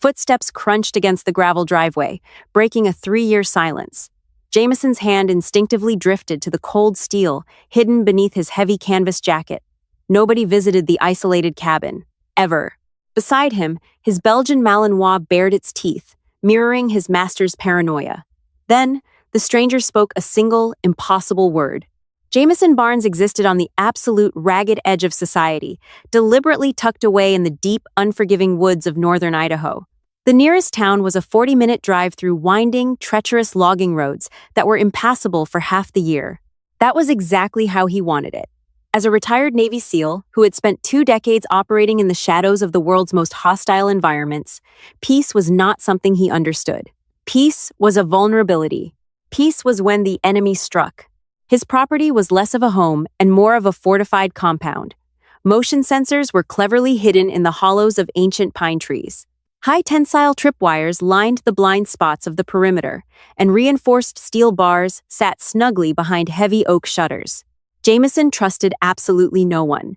Footsteps crunched against the gravel driveway, breaking a 3-year silence. Jamison's hand instinctively drifted to the cold steel hidden beneath his heavy canvas jacket. Nobody visited the isolated cabin, ever. Beside him, his Belgian Malinois bared its teeth, mirroring his master's paranoia. Then, the stranger spoke a single, impossible word. Jamison Barnes existed on the absolute ragged edge of society, deliberately tucked away in the deep, unforgiving woods of northern Idaho. The nearest town was a 40-minute drive through winding, treacherous logging roads that were impassable for half the year. That was exactly how he wanted it. As a retired Navy SEAL who had spent 2 decades operating in the shadows of the world's most hostile environments, peace was not something he understood. Peace was a vulnerability. Peace was when the enemy struck. His property was less of a home and more of a fortified compound. Motion sensors were cleverly hidden in the hollows of ancient pine trees. High-tensile tripwires lined the blind spots of the perimeter, and reinforced steel bars sat snugly behind heavy oak shutters. Jamison trusted absolutely no one.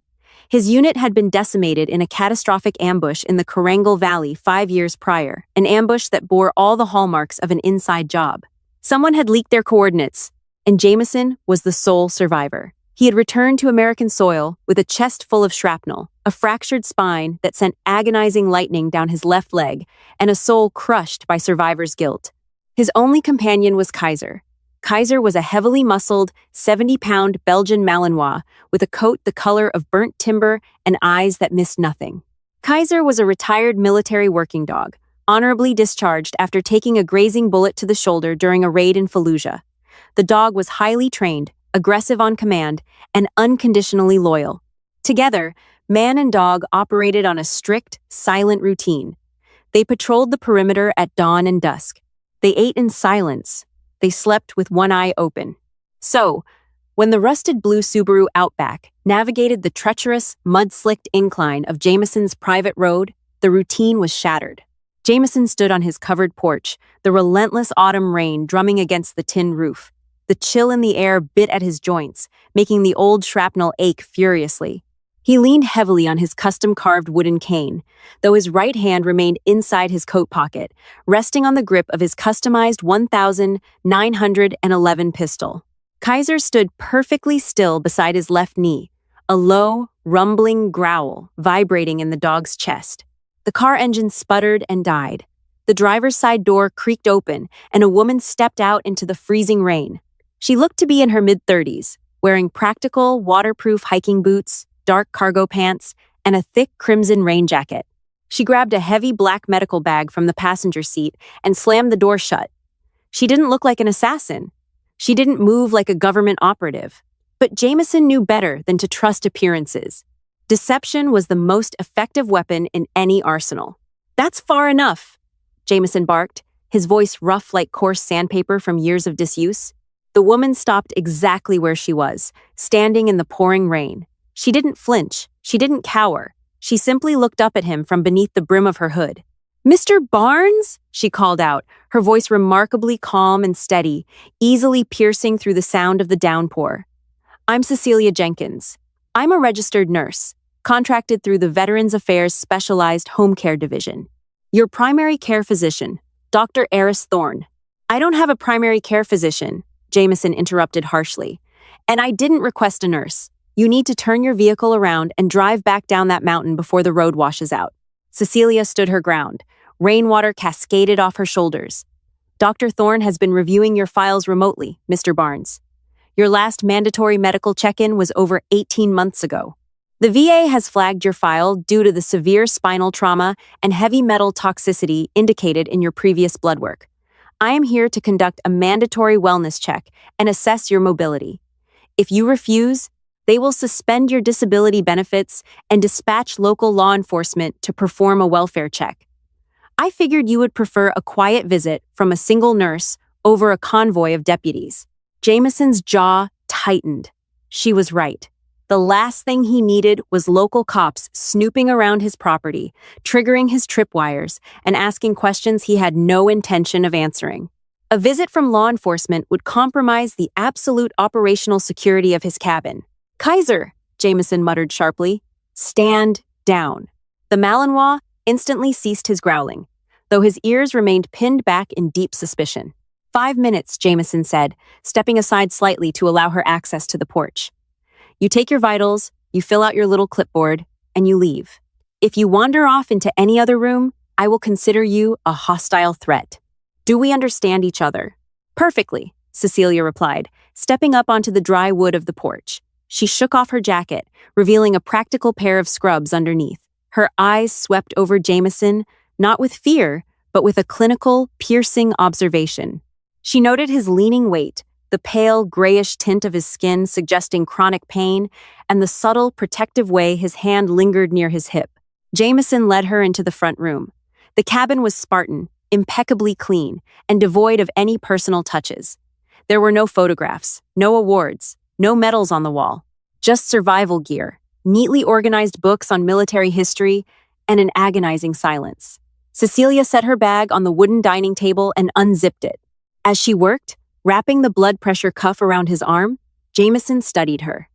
His unit had been decimated in a catastrophic ambush in the Corangal Valley 5 years prior, an ambush that bore all the hallmarks of an inside job. Someone had leaked their coordinates, and Jamison was the sole survivor. He had returned to American soil with a chest full of shrapnel, a fractured spine that sent agonizing lightning down his left leg, and a soul crushed by survivor's guilt. His only companion was Kaiser. Kaiser was a heavily muscled, 70-pound Belgian Malinois with a coat the color of burnt timber and eyes that missed nothing. Kaiser was a retired military working dog, honorably discharged after taking a grazing bullet to the shoulder during a raid in Fallujah. The dog was highly trained, aggressive on command, and unconditionally loyal. Together, man and dog operated on a strict, silent routine. They patrolled the perimeter at dawn and dusk. They ate in silence. They slept with one eye open. So, when the rusted blue Subaru Outback navigated the treacherous, mud-slicked incline of Jamison's private road, the routine was shattered. Jamison stood on his covered porch, the relentless autumn rain drumming against the tin roof. The chill in the air bit at his joints, making the old shrapnel ache furiously. He leaned heavily on his custom-carved wooden cane, though his right hand remained inside his coat pocket, resting on the grip of his customized 1911 pistol. Kaiser stood perfectly still beside his left knee, a low, rumbling growl vibrating in the dog's chest. The car engine sputtered and died. The driver's side door creaked open, and a woman stepped out into the freezing rain. She looked to be in her mid-30s, wearing practical, waterproof hiking boots, dark cargo pants, and a thick crimson rain jacket. She grabbed a heavy black medical bag from the passenger seat and slammed the door shut. She didn't look like an assassin. She didn't move like a government operative. But Jamison knew better than to trust appearances. Deception was the most effective weapon in any arsenal. "That's far enough," Jamison barked, his voice rough like coarse sandpaper from years of disuse. The woman stopped exactly where she was, standing in the pouring rain. She didn't flinch. She didn't cower. She simply looked up at him from beneath the brim of her hood. "Mr. Barnes?" she called out, her voice remarkably calm and steady, easily piercing through the sound of the downpour. "I'm Cecilia Jenkins. I'm a registered nurse, contracted through the Veterans Affairs Specialized Home Care Division. Your primary care physician, Dr. Eris Thorne." "I don't have a primary care physician," Jamison interrupted harshly. "And I didn't request a nurse. You need to turn your vehicle around and drive back down that mountain before the road washes out." Cecilia stood her ground. Rainwater cascaded off her shoulders. "Dr. Thorne has been reviewing your files remotely, Mr. Barnes. Your last mandatory medical check-in was over 18 months ago. The VA has flagged your file due to the severe spinal trauma and heavy metal toxicity indicated in your previous blood work. I am here to conduct a mandatory wellness check and assess your mobility. If you refuse, they will suspend your disability benefits and dispatch local law enforcement to perform a welfare check. I figured you would prefer a quiet visit from a single nurse over a convoy of deputies." Jamison's jaw tightened. She was right. The last thing he needed was local cops snooping around his property, triggering his tripwires, and asking questions he had no intention of answering. A visit from law enforcement would compromise the absolute operational security of his cabin. "Kaiser," Jamison muttered sharply. "Stand down." The Malinois instantly ceased his growling. though his ears remained pinned back in deep suspicion. 5 minutes, Jamison said, stepping aside slightly to allow her access to the porch. You take your vitals, you fill out your little clipboard, and you leave. If you wander off into any other room, I will consider you a hostile threat. Do we understand each other? Perfectly, Cecilia replied, stepping up onto the dry wood of the porch. She shook off her jacket, revealing a practical pair of scrubs underneath. Her eyes swept over Jamison, not with fear, but with a clinical, piercing observation. She noted his leaning weight, the pale, grayish tint of his skin suggesting chronic pain, and the subtle, protective way his hand lingered near his hip. Jamison led her into the front room. The cabin was Spartan, impeccably clean, and devoid of any personal touches. There were no photographs, no awards, no medals on the wall, just survival gear, neatly organized books on military history, and an agonizing silence. Cecilia set her bag on the wooden dining table and unzipped it. As she worked, wrapping the blood pressure cuff around his arm, Jamison studied her.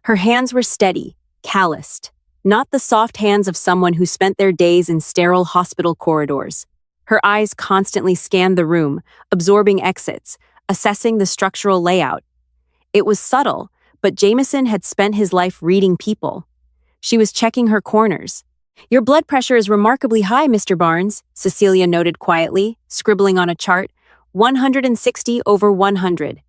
Her hands were steady, calloused, not the soft hands of someone who spent their days in sterile hospital corridors. Her eyes constantly scanned the room, absorbing exits, assessing the structural layout. It was subtle, but Jamison had spent his life reading people. She was checking her corners. Your blood pressure is remarkably high, Mr. Barnes, Cecilia noted quietly, scribbling on a chart. 160 over 100.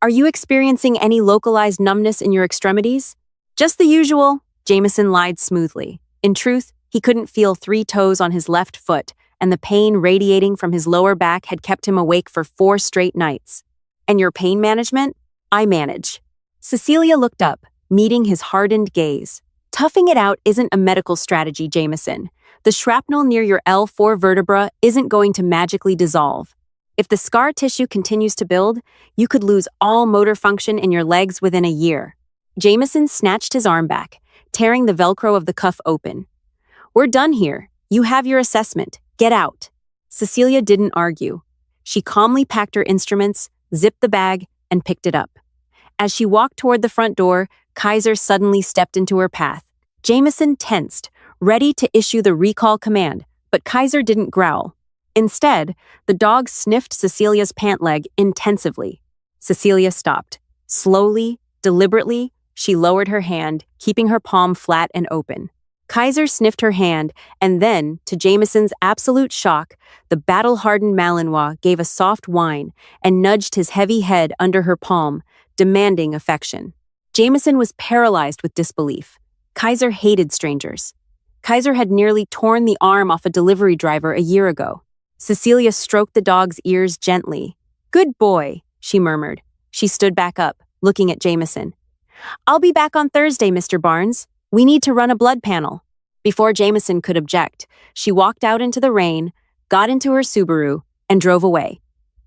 Are you experiencing any localized numbness in your extremities? Just the usual, Jamison lied smoothly. In truth, he couldn't feel 3 toes on his left foot, and the pain radiating from his lower back had kept him awake for 4 straight nights. And your pain management? I manage. Cecilia looked up, meeting his hardened gaze. Toughing it out isn't a medical strategy, Jamison. The shrapnel near your L4 vertebra isn't going to magically dissolve. If the scar tissue continues to build, you could lose all motor function in your legs within a year. Jamison snatched his arm back, tearing the Velcro of the cuff open. We're done here. You have your assessment. Get out. Cecilia didn't argue. She calmly packed her instruments, zipped the bag, and picked it up. As she walked toward the front door, Kaiser suddenly stepped into her path. Jamison tensed, ready to issue the recall command, but Kaiser didn't growl. Instead, the dog sniffed Cecilia's pant leg intensively. Cecilia stopped. Slowly, deliberately, she lowered her hand, keeping her palm flat and open. Kaiser sniffed her hand, and then, to Jamison's absolute shock, the battle-hardened Malinois gave a soft whine and nudged his heavy head under her palm, demanding affection. Jamison was paralyzed with disbelief. Kaiser hated strangers. Kaiser had nearly torn the arm off a delivery driver a year ago. Cecilia stroked the dog's ears gently. Good boy, she murmured. She stood back up, looking at Jamison. I'll be back on Thursday, Mr. Barnes. We need to run a blood panel. Before Jamison could object, she walked out into the rain, got into her Subaru, and drove away,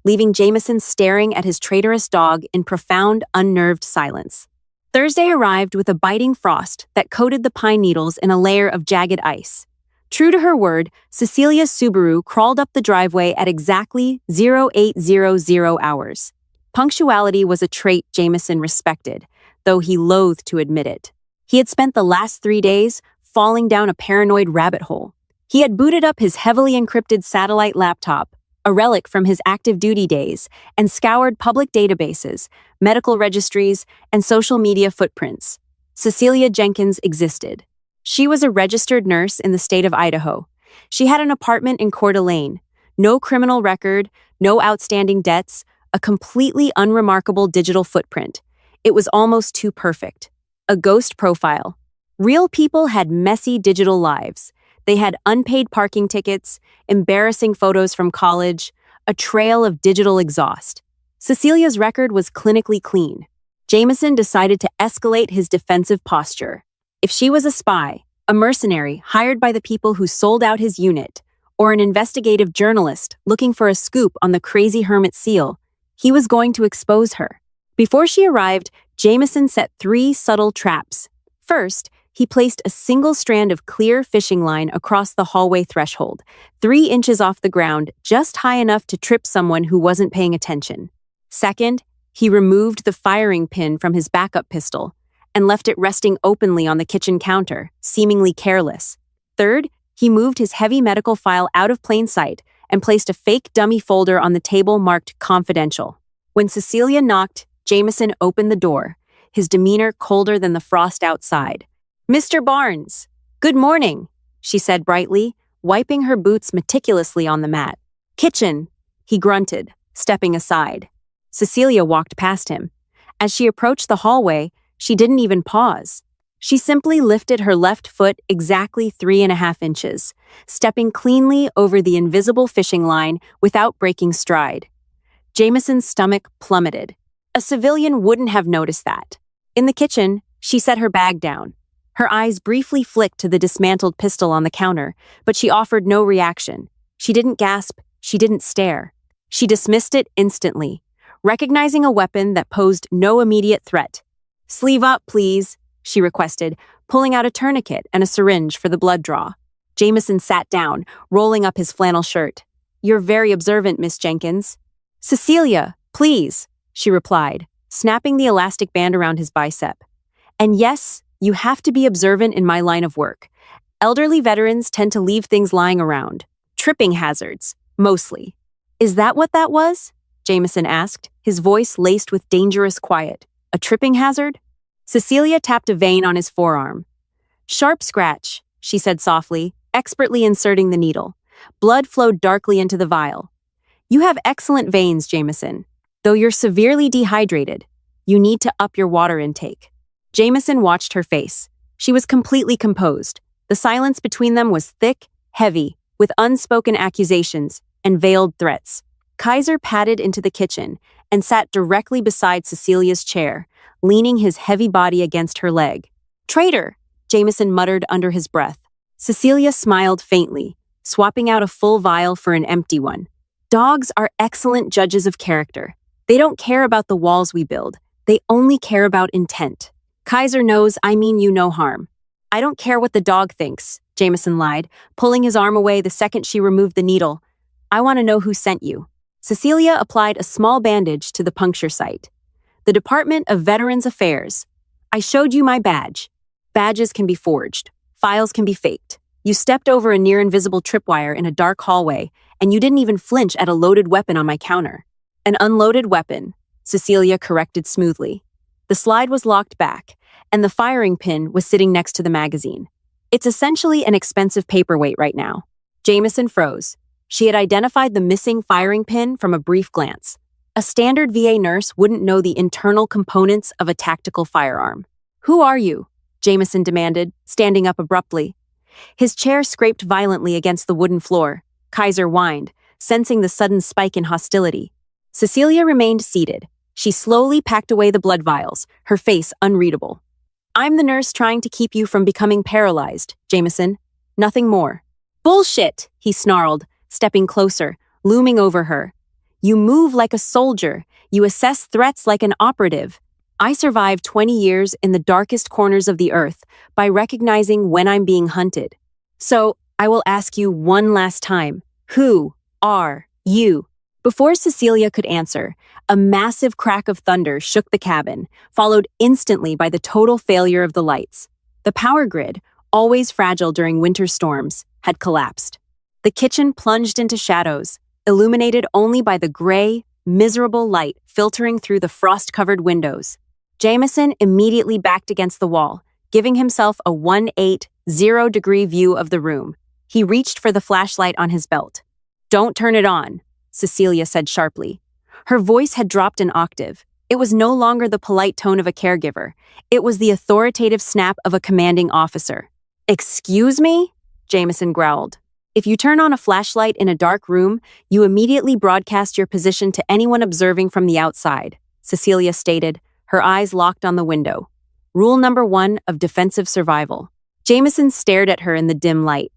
leaving Jamison staring at his traitorous dog in profound, unnerved silence. Thursday arrived with a biting frost that coated the pine needles in a layer of jagged ice. True to her word, Cecilia's Subaru crawled up the driveway at exactly 0800 hours. Punctuality was a trait Jamison respected, though he loathed to admit it. He had spent the last 3 days falling down a paranoid rabbit hole. He had booted up his heavily encrypted satellite laptop, a relic from his active duty days, and scoured public databases, medical registries, and social media footprints. Cecilia Jenkins existed. She was a registered nurse in the state of Idaho. She had an apartment in Coeur d'Alene, no criminal record, no outstanding debts, a completely unremarkable digital footprint. It was almost too perfect. A ghost profile. Real people had messy digital lives. They had unpaid parking tickets, embarrassing photos from college, a trail of digital exhaust. Cecilia's record was clinically clean. Jamison decided to escalate his defensive posture. If she was a spy, a mercenary hired by the people who sold out his unit, or an investigative journalist looking for a scoop on the crazy hermit seal, he was going to expose her. Before she arrived, Jamison set 3 subtle traps. First, he placed a single strand of clear fishing line across the hallway threshold, 3 inches off the ground, just high enough to trip someone who wasn't paying attention. Second, he removed the firing pin from his backup pistol and left it resting openly on the kitchen counter, seemingly careless. Third, He moved his heavy medical file out of plain sight and placed a fake dummy folder on the table marked confidential. When Cecilia knocked, Jamison opened the door, his demeanor colder than the frost outside. "Mr. Barnes, good morning," she said brightly, wiping her boots meticulously on the mat. "Kitchen," he grunted, stepping aside. Cecilia walked past him. As she approached the hallway, she didn't even pause. She simply lifted her left foot exactly 3.5 inches, stepping cleanly over the invisible fishing line without breaking stride. Jamison's stomach plummeted. A civilian wouldn't have noticed that. In the kitchen, she set her bag down. Her eyes briefly flicked to the dismantled pistol on the counter, but she offered no reaction. She didn't gasp, she didn't stare. She dismissed it instantly, recognizing a weapon that posed no immediate threat. "Sleeve up, please," she requested, pulling out a tourniquet and a syringe for the blood draw. Jamison sat down, rolling up his flannel shirt. "You're very observant, Miss Jenkins." "Cecilia, please," she replied, snapping the elastic band around his bicep. "And yes, you have to be observant in my line of work. Elderly veterans tend to leave things lying around. Tripping hazards, mostly." "Is that what that was?" Jamison asked, his voice laced with dangerous quiet. "A tripping hazard?" Cecilia tapped a vein on his forearm. "Sharp scratch," she said softly, expertly inserting the needle. Blood flowed darkly into the vial. "You have excellent veins, Jamison. Though you're severely dehydrated, you need to up your water intake." Jamison watched her face. She was completely composed. The silence between them was thick, heavy, with unspoken accusations and veiled threats. Kaiser padded into the kitchen and sat directly beside Cecilia's chair, leaning his heavy body against her leg. "Traitor," Jamison muttered under his breath. Cecilia smiled faintly, swapping out a full vial for an empty one. "Dogs are excellent judges of character. They don't care about the walls we build. They only care about intent. Kaiser knows I mean you no harm." "I don't care what the dog thinks," Jamison lied, pulling his arm away the second she removed the needle. "I want to know who sent you." Cecilia applied a small bandage to the puncture site. "The Department of Veterans Affairs. I showed you my badge. Badges can be forged. Files can be faked. You stepped over a near-invisible tripwire in a dark hallway, and you didn't even flinch at a loaded weapon on my counter." "An unloaded weapon," Cecilia corrected smoothly. The slide was locked back, and the firing pin was sitting next to the magazine. "It's essentially an expensive paperweight right now." Jamison froze. She had identified the missing firing pin from a brief glance. A standard VA nurse wouldn't know the internal components of a tactical firearm. "Who are you?" Jamison demanded, standing up abruptly. His chair scraped violently against the wooden floor. Kaiser whined, sensing the sudden spike in hostility. Cecilia remained seated. She slowly packed away the blood vials, her face unreadable. "I'm the nurse trying to keep you from becoming paralyzed, Jamison. Nothing more." "Bullshit," he snarled, stepping closer, looming over her. "You move like a soldier. You assess threats like an operative. I survived 20 years in the darkest corners of the earth by recognizing when I'm being hunted. So, I will ask you one last time. Who are you?" Before Cecilia could answer, a massive crack of thunder shook the cabin, followed instantly by the total failure of the lights. The power grid, always fragile during winter storms, had collapsed. The kitchen plunged into shadows, illuminated only by the gray, miserable light filtering through the frost-covered windows. Jamison immediately backed against the wall, giving himself a 180-degree view of the room. He reached for the flashlight on his belt. "Don't turn it on," Cecilia said sharply. Her voice had dropped an octave. It was no longer the polite tone of a caregiver. It was the authoritative snap of a commanding officer. "Excuse me?" Jamison growled. "If you turn on a flashlight in a dark room, you immediately broadcast your position to anyone observing from the outside," Cecilia stated, her eyes locked on the window. Rule number 1 of defensive survival. Jamison stared at her in the dim light.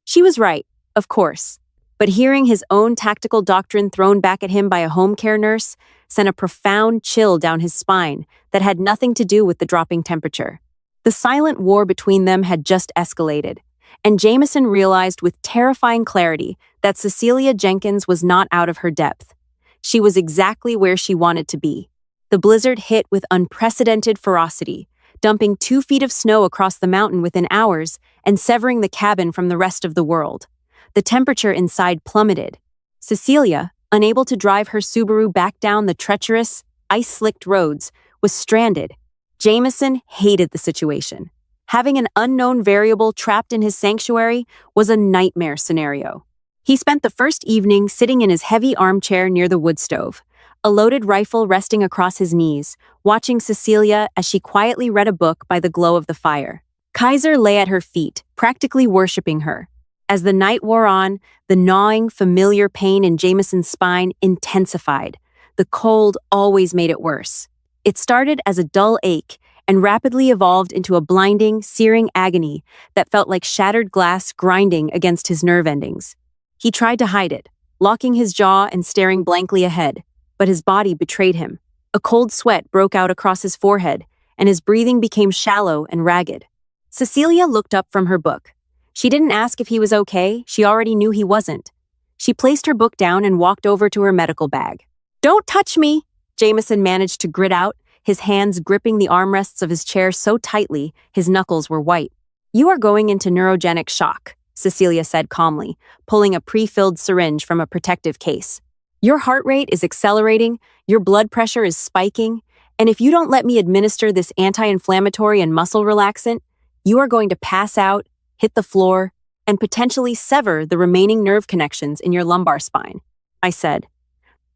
She was right, of course. But hearing his own tactical doctrine thrown back at him by a home care nurse sent a profound chill down his spine that had nothing to do with the dropping temperature. The silent war between them had just escalated, and Jamison realized with terrifying clarity that Cecilia Jenkins was not out of her depth. She was exactly where she wanted to be. The blizzard hit with unprecedented ferocity, dumping 2 feet of snow across the mountain within hours and severing the cabin from the rest of the world. The temperature inside plummeted. Cecilia, unable to drive her Subaru back down the treacherous, ice-slicked roads, was stranded. Jamison hated the situation. Having an unknown variable trapped in his sanctuary was a nightmare scenario. He spent the first evening sitting in his heavy armchair near the wood stove, a loaded rifle resting across his knees, watching Cecilia as she quietly read a book by the glow of the fire. Kaiser lay at her feet, practically worshipping her. As the night wore on, the gnawing, familiar pain in Jamison's spine intensified. The cold always made it worse. It started as a dull ache and rapidly evolved into a blinding, searing agony that felt like shattered glass grinding against his nerve endings. He tried to hide it, locking his jaw and staring blankly ahead, but his body betrayed him. A cold sweat broke out across his forehead, and his breathing became shallow and ragged. Cecilia looked up from her book. She didn't ask if he was okay, she already knew he wasn't. She placed her book down and walked over to her medical bag. "Don't touch me!" Jamison managed to grit out, his hands gripping the armrests of his chair so tightly his knuckles were white. "You are going into neurogenic shock," Cecilia said calmly, pulling a pre-filled syringe from a protective case. "Your heart rate is accelerating, your blood pressure is spiking, and if you don't let me administer this anti-inflammatory and muscle relaxant, you are going to pass out, hit the floor, and potentially sever the remaining nerve connections in your lumbar spine," I said.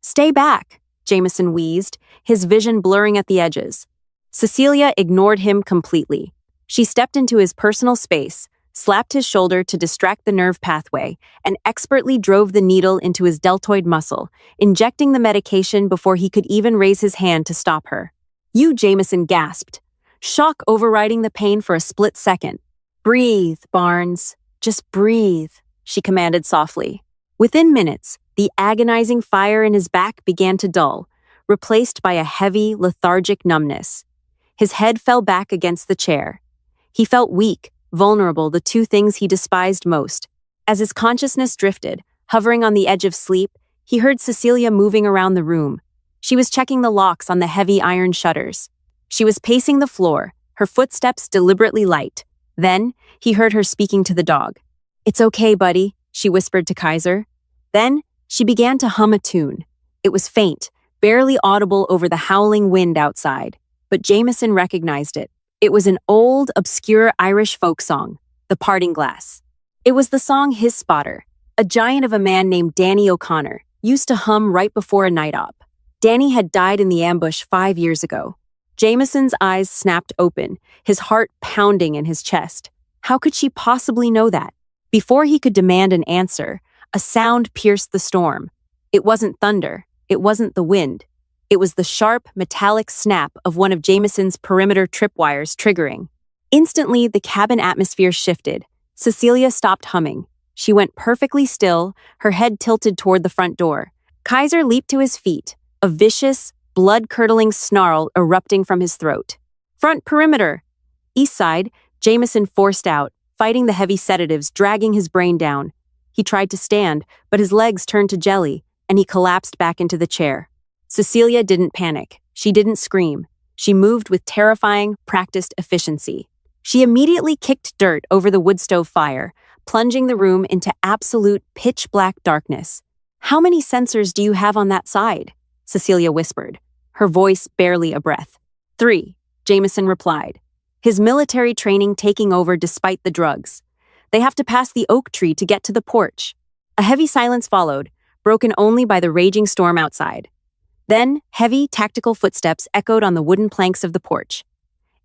"Stay back," Jamison wheezed, his vision blurring at the edges. Cecilia ignored him completely. She stepped into his personal space, slapped his shoulder to distract the nerve pathway, and expertly drove the needle into his deltoid muscle, injecting the medication before he could even raise his hand to stop her. "You," Jamison gasped, shock overriding the pain for a split second. "Breathe, Barnes. Just breathe," she commanded softly. Within minutes, the agonizing fire in his back began to dull, replaced by a heavy, lethargic numbness. His head fell back against the chair. He felt weak, vulnerable, the two things he despised most. As his consciousness drifted, hovering on the edge of sleep, he heard Cecilia moving around the room. She was checking the locks on the heavy iron shutters. She was pacing the floor, her footsteps deliberately light. Then, he heard her speaking to the dog. "It's okay, buddy," she whispered to Kaiser. Then, she began to hum a tune. It was faint, barely audible over the howling wind outside, but Jamison recognized it. It was an old, obscure Irish folk song, The Parting Glass. It was the song his spotter, a giant of a man named Danny O'Connor, used to hum right before a night op. Danny had died in the ambush 5 years ago. Jamison's eyes snapped open, his heart pounding in his chest. How could she possibly know that? Before he could demand an answer, a sound pierced the storm. It wasn't thunder. It wasn't the wind. It was the sharp, metallic snap of one of Jamison's perimeter tripwires triggering. Instantly, the cabin atmosphere shifted. Cecilia stopped humming. She went perfectly still, her head tilted toward the front door. Kaiser leaped to his feet, a vicious, blood-curdling snarl erupting from his throat. "Front perimeter!" East side, Jamison forced out, fighting the heavy sedatives, dragging his brain down. He tried to stand, but his legs turned to jelly, and he collapsed back into the chair. Cecilia didn't panic. She didn't scream. She moved with terrifying, practiced efficiency. She immediately kicked dirt over the wood stove fire, plunging the room into absolute pitch-black darkness. "How many sensors do you have on that side?" Cecilia whispered, her voice barely a breath. "3, Jamison replied, his military training taking over despite the drugs. "They have to pass the oak tree to get to the porch." A heavy silence followed, broken only by the raging storm outside. Then, heavy, tactical footsteps echoed on the wooden planks of the porch.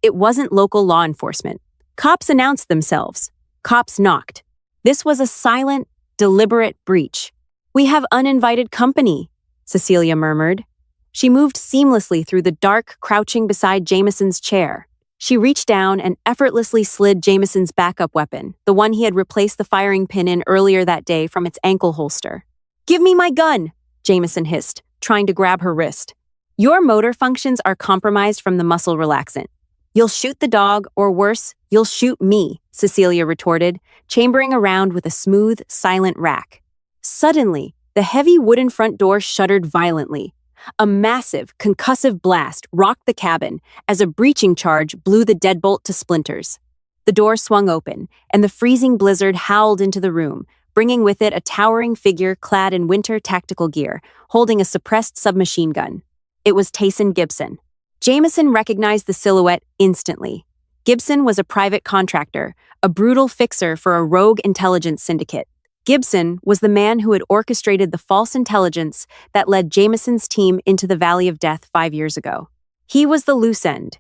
It wasn't local law enforcement. Cops announced themselves. Cops knocked. This was a silent, deliberate breach. "We have uninvited company," Cecilia murmured. She moved seamlessly through the dark, crouching beside Jamison's chair. She reached down and effortlessly slid Jamison's backup weapon, the one he had replaced the firing pin in earlier that day, from its ankle holster. "Give me my gun," Jamison hissed, trying to grab her wrist. "Your motor functions are compromised from the muscle relaxant. You'll shoot the dog, or worse, you'll shoot me," Cecilia retorted, chambering around with a smooth, silent rack. Suddenly, the heavy wooden front door shuddered violently. A massive, concussive blast rocked the cabin as a breaching charge blew the deadbolt to splinters. The door swung open, and the freezing blizzard howled into the room, bringing with it a towering figure clad in winter tactical gear, holding a suppressed submachine gun. It was Tayson Gibson. Jamison recognized the silhouette instantly. Gibson was a private contractor, a brutal fixer for a rogue intelligence syndicate. Gibson was the man who had orchestrated the false intelligence that led Jamison's team into the Valley of Death 5 years ago. He was the loose end,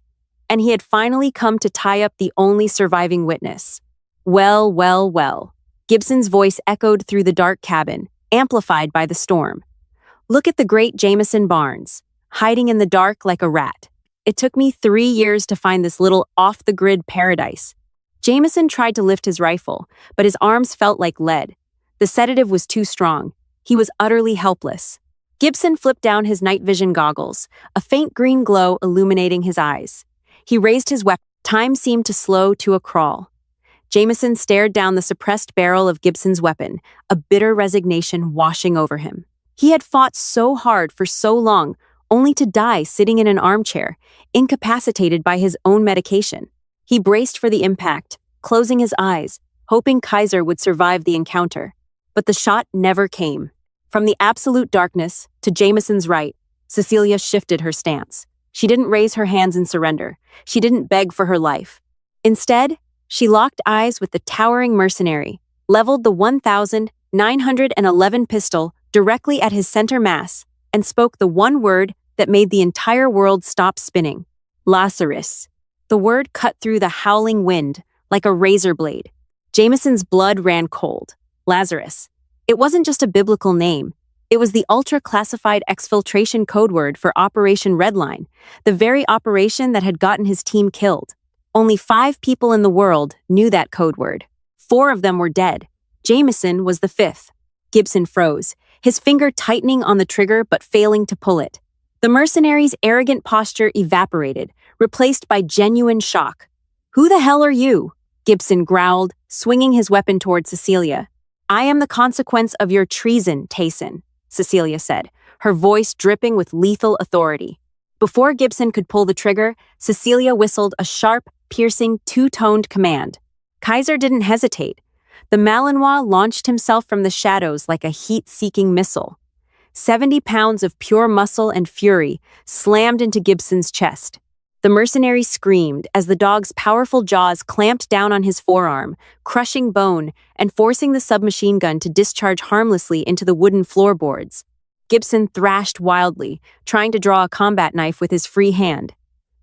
and he had finally come to tie up the only surviving witness. Well, well, well. Gibson's voice echoed through the dark cabin, amplified by the storm. Look at the great Jamison Barnes, hiding in the dark like a rat. It took me 3 years to find this little off-the-grid paradise. Jamison tried to lift his rifle, but his arms felt like lead. The sedative was too strong. He was utterly helpless. Gibson flipped down his night vision goggles, a faint green glow illuminating his eyes. He raised his weapon. Time seemed to slow to a crawl. Jamison stared down the suppressed barrel of Gibson's weapon, a bitter resignation washing over him. He had fought so hard for so long, only to die sitting in an armchair, incapacitated by his own medication. He braced for the impact, closing his eyes, hoping Kaiser would survive the encounter. But the shot never came. From the absolute darkness to Jamison's right, Cecilia shifted her stance. She didn't raise her hands in surrender. She didn't beg for her life. Instead, she locked eyes with the towering mercenary, leveled the 1,911 pistol directly at his center mass, and spoke the one word that made the entire world stop spinning. Lazarus. The word cut through the howling wind like a razor blade. Jamison's blood ran cold. Lazarus. It wasn't just a biblical name. It was the ultra-classified exfiltration codeword for Operation Redline, the very operation that had gotten his team killed. Only 5 people in the world knew that codeword. 4 of them were dead. Jamison was the 5th. Gibson froze, his finger tightening on the trigger but failing to pull it. The mercenary's arrogant posture evaporated, replaced by genuine shock. "Who the hell are you?" Gibson growled, swinging his weapon toward Cecilia. "I am the consequence of your treason, Tayson," Cecilia said, her voice dripping with lethal authority. Before Gibson could pull the trigger, Cecilia whistled a sharp, piercing, two-toned command. Kaiser didn't hesitate. The Malinois launched himself from the shadows like a heat-seeking missile. 70 pounds of pure muscle and fury slammed into Gibson's chest. The mercenary screamed as the dog's powerful jaws clamped down on his forearm, crushing bone and forcing the submachine gun to discharge harmlessly into the wooden floorboards. Gibson thrashed wildly, trying to draw a combat knife with his free hand.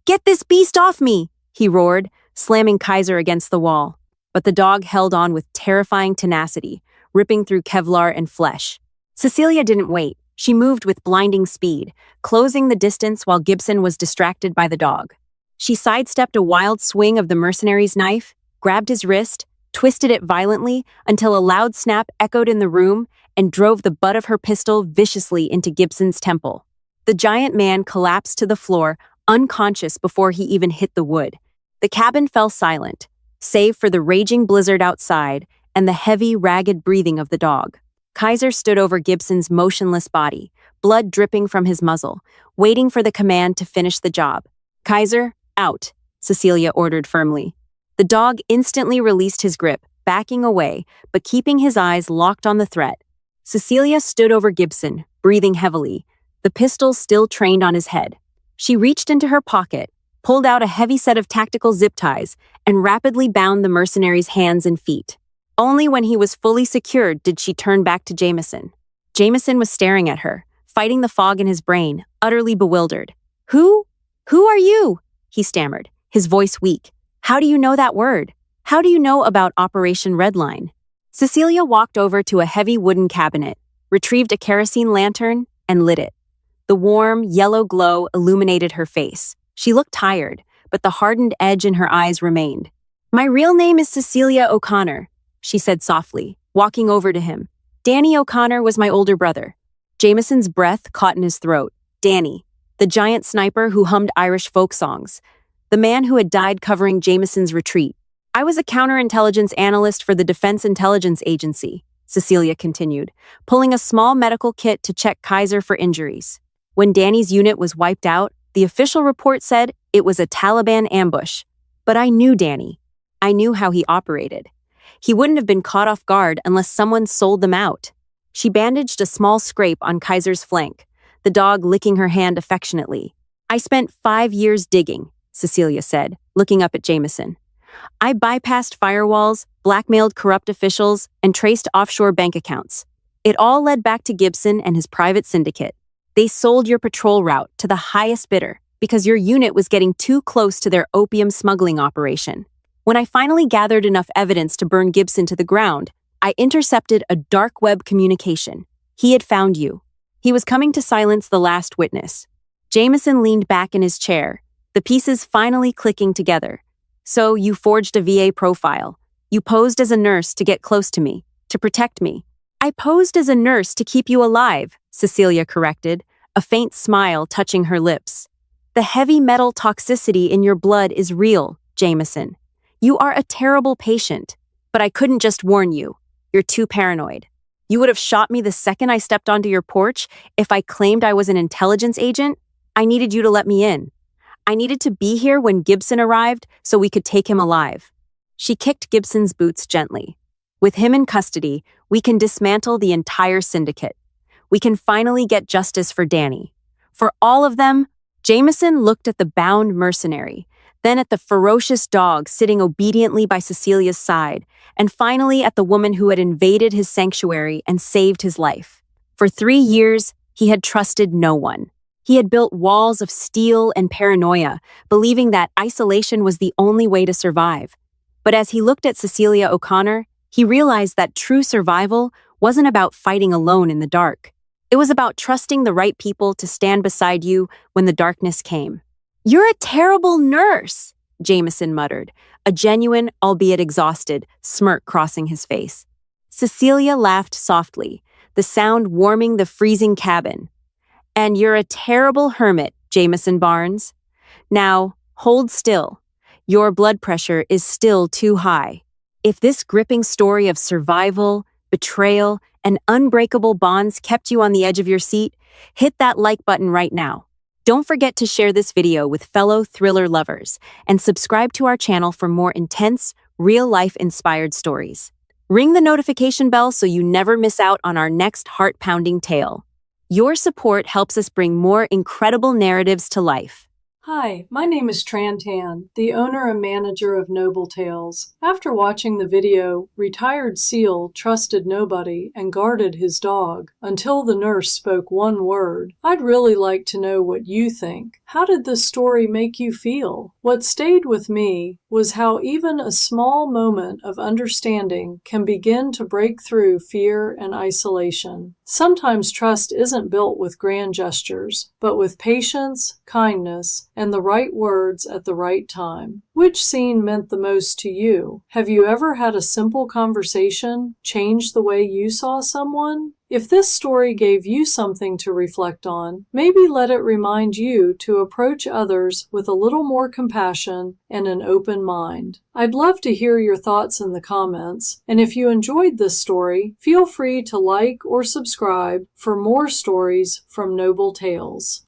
"Get this beast off me!" he roared, slamming Kaiser against the wall. But the dog held on with terrifying tenacity, ripping through Kevlar and flesh. Cecilia didn't wait. She moved with blinding speed, closing the distance while Gibson was distracted by the dog. She sidestepped a wild swing of the mercenary's knife, grabbed his wrist, twisted it violently until a loud snap echoed in the room and drove the butt of her pistol viciously into Gibson's temple. The giant man collapsed to the floor, unconscious before he even hit the wood. The cabin fell silent, save for the raging blizzard outside and the heavy, ragged breathing of the dog. Kaiser stood over Gibson's motionless body, blood dripping from his muzzle, waiting for the command to finish the job. "Kaiser, out," Cecilia ordered firmly. The dog instantly released his grip, backing away, but keeping his eyes locked on the threat. Cecilia stood over Gibson, breathing heavily, the pistol still trained on his head. She reached into her pocket, pulled out a heavy set of tactical zip ties, and rapidly bound the mercenary's hands and feet. Only when he was fully secured did she turn back to Jamison. Jamison was staring at her, fighting the fog in his brain, utterly bewildered. Who are you?" he stammered, his voice weak. "How do you know that word? How do you know about Operation Redline?" Cecilia walked over to a heavy wooden cabinet, retrieved a kerosene lantern, and lit it. The warm, yellow glow illuminated her face. She looked tired, but the hardened edge in her eyes remained. "My real name is Cecilia O'Connor," she said softly, walking over to him. "Danny O'Connor was my older brother." Jamison's breath caught in his throat. Danny, the giant sniper who hummed Irish folk songs. The man who had died covering Jamison's retreat. "I was a counterintelligence analyst for the Defense Intelligence Agency," Cecilia continued, pulling a small medical kit to check Kaiser for injuries. When Danny's unit was wiped out, the official report said it was a Taliban ambush. But I knew Danny. I knew how he operated. He wouldn't have been caught off guard unless someone sold them out. She bandaged a small scrape on Kaiser's flank, the dog licking her hand affectionately. I spent 5 years digging, Cecilia said, looking up at Jamison. I bypassed firewalls, blackmailed corrupt officials, and traced offshore bank accounts. It all led back to Gibson and his private syndicate. They sold your patrol route to the highest bidder because your unit was getting too close to their opium smuggling operation. When I finally gathered enough evidence to burn Gibson to the ground, I intercepted a dark web communication. He had found you. He was coming to silence the last witness. Jamison leaned back in his chair, the pieces finally clicking together. So you forged a VA profile. You posed as a nurse to get close to me, to protect me. I posed as a nurse to keep you alive, Cecilia corrected, a faint smile touching her lips. The heavy metal toxicity in your blood is real, Jamison. You are a terrible patient, but I couldn't just warn you. You're too paranoid. You would have shot me the second I stepped onto your porch if I claimed I was an intelligence agent. I needed you to let me in. I needed to be here when Gibson arrived so we could take him alive. She kicked Gibson's boots gently. With him in custody, we can dismantle the entire syndicate. We can finally get justice for Danny. For all of them, Jamison looked at the bound mercenary, then at the ferocious dog sitting obediently by Cecilia's side, and finally at the woman who had invaded his sanctuary and saved his life. For 3 years, he had trusted no one. He had built walls of steel and paranoia, believing that isolation was the only way to survive. But as he looked at Cecilia O'Connor, he realized that true survival wasn't about fighting alone in the dark. It was about trusting the right people to stand beside you when the darkness came. "You're a terrible nurse," Jamison muttered, a genuine, albeit exhausted, smirk crossing his face. Cecilia laughed softly, the sound warming the freezing cabin. "And you're a terrible hermit, Jamison Barnes. Now, hold still. Your blood pressure is still too high. If this gripping story of survival, betrayal, and unbreakable bonds kept you on the edge of your seat, hit that like button right now. Don't forget to share this video with fellow thriller lovers and subscribe to our channel for more intense, real-life inspired stories. Ring the notification bell so you never miss out on our next heart-pounding tale. Your support helps us bring more incredible narratives to life. Hi, my name is Tran Tan, the owner and manager of Noble Tales. After watching the video, retired SEAL trusted nobody and guarded his dog until the nurse spoke one word. I'd really like to know what you think. How did this story make you feel? What stayed with me was how even a small moment of understanding can begin to break through fear and isolation. Sometimes trust isn't built with grand gestures, but with patience, kindness, and the right words at the right time. Which scene meant the most to you? Have you ever had a simple conversation change the way you saw someone? If this story gave you something to reflect on, maybe let it remind you to approach others with a little more compassion and an open mind. I'd love to hear your thoughts in the comments, and if you enjoyed this story, feel free to like or subscribe for more stories from Noble Tales.